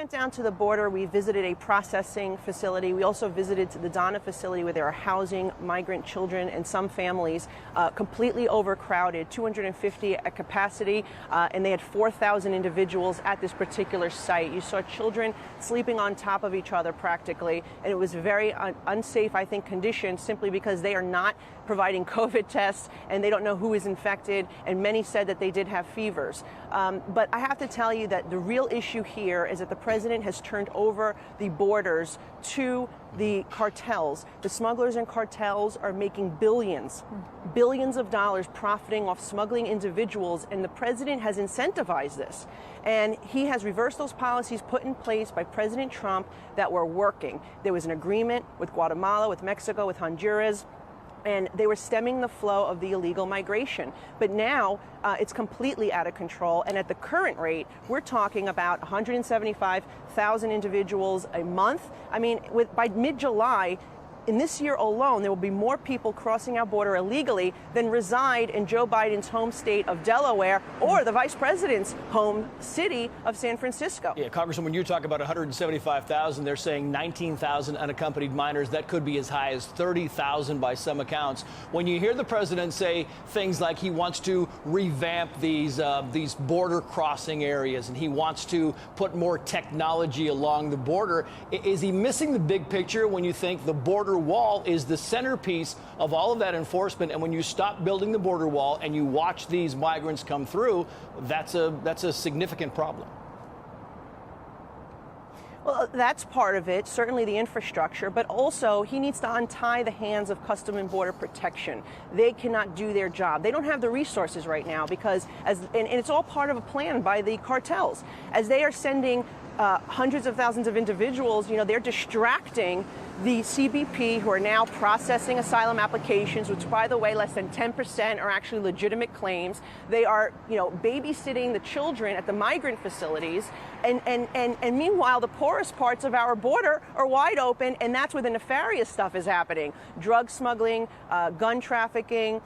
went down to the border. We visited a processing facility. We also visited the Donna facility where they are housing migrant children and some families, completely overcrowded, 250 at capacity, and they had 4,000 individuals at this particular site. You saw children sleeping on top of each other practically, and it was very unsafe, I think, conditions simply because they are not providing COVID tests and they don't know who is infected, and many said that they did have fevers. But I have to tell you that the real issue here is that the president has turned over the borders to the cartels. The smugglers and cartels are making billions of dollars profiting off smuggling individuals, and the president has incentivized this. And he has reversed those policies put in place by President Trump that were working. There was an agreement with Guatemala, with Mexico, with Honduras, and they were stemming the flow of the illegal migration. But now it's completely out of control, and at the current rate, we're talking about 175,000 individuals a month. I mean, by mid-July, in this year alone, there will be more people crossing our border illegally than reside in Joe Biden's home state of Delaware or the vice president's home city of San Francisco. Yeah, Congresswoman, when you talk about 175,000, they're saying 19,000 unaccompanied minors. That could be as high as 30,000 by some accounts. When you hear the president say things like he wants to revamp these border crossing areas and he wants to put more technology along the border, is he missing the big picture when you think the border wall is the centerpiece of all of that enforcement, and when you stop building the border wall and you watch these migrants come through, that's a significant problem? Well, that's part of it, certainly the infrastructure, but also he needs to untie the hands of Customs and Border Protection. They cannot do their job. They don't have the resources right now because, and it's all part of a plan by the cartels. As they are sending hundreds of thousands of individuals, they're distracting the CBP, who are now processing asylum applications, which, by the way, less than 10% are actually legitimate claims. They are, babysitting the children at the migrant facilities. And meanwhile, the poorest parts of our border are wide open, and that's where the nefarious stuff is happening. Drug smuggling, gun trafficking,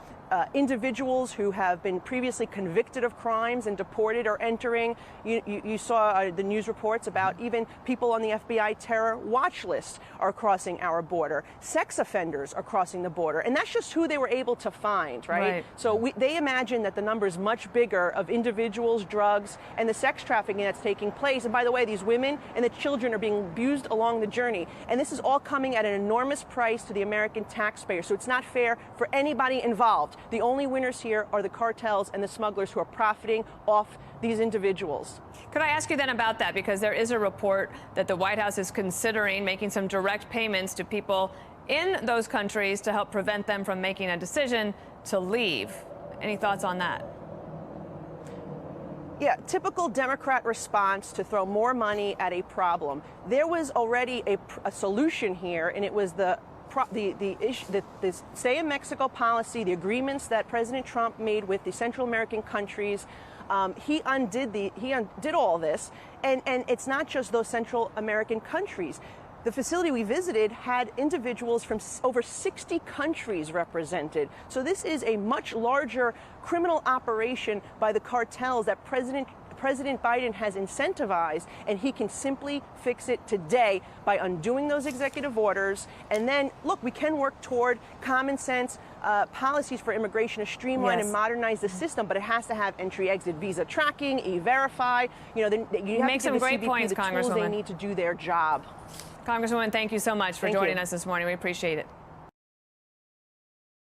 individuals who have been previously convicted of crimes and deported are entering. You saw the news reports about even people on the FBI terror watch list are crossing our border. Sex offenders are crossing the border. And that's just who they were able to find, right? So they imagine that the number is much bigger of individuals, drugs, and the sex trafficking that's taking place. And by the way, these women and the children are being abused along the journey. And this is all coming at an enormous price to the American taxpayer. So it's not fair for anybody involved. The only winners here are the cartels and the smugglers who are profiting off these individuals. Could I ask you then about that? Because there is a report that the White House is considering making some direct payments to people in those countries to help prevent them from making a decision to leave. Any thoughts on that? Yeah, typical Democrat response to throw more money at a problem. There was already a solution here, and it was the Stay in Mexico policy, the agreements that President Trump made with the Central American countries. He undid all this, and it's not just those Central American countries. The facility we visited had individuals from over 60 countries represented. So this is a much larger criminal operation by the cartels that President Biden has incentivized, and he can simply fix it today by undoing those executive orders. And then, look, we can work toward common sense policies for immigration to streamline and modernize the system, but it has to have entry-exit visa tracking, e-verify. You have to give the CBP the tools they need to do their job. Congresswoman, thank you so much for joining us this morning. We appreciate it.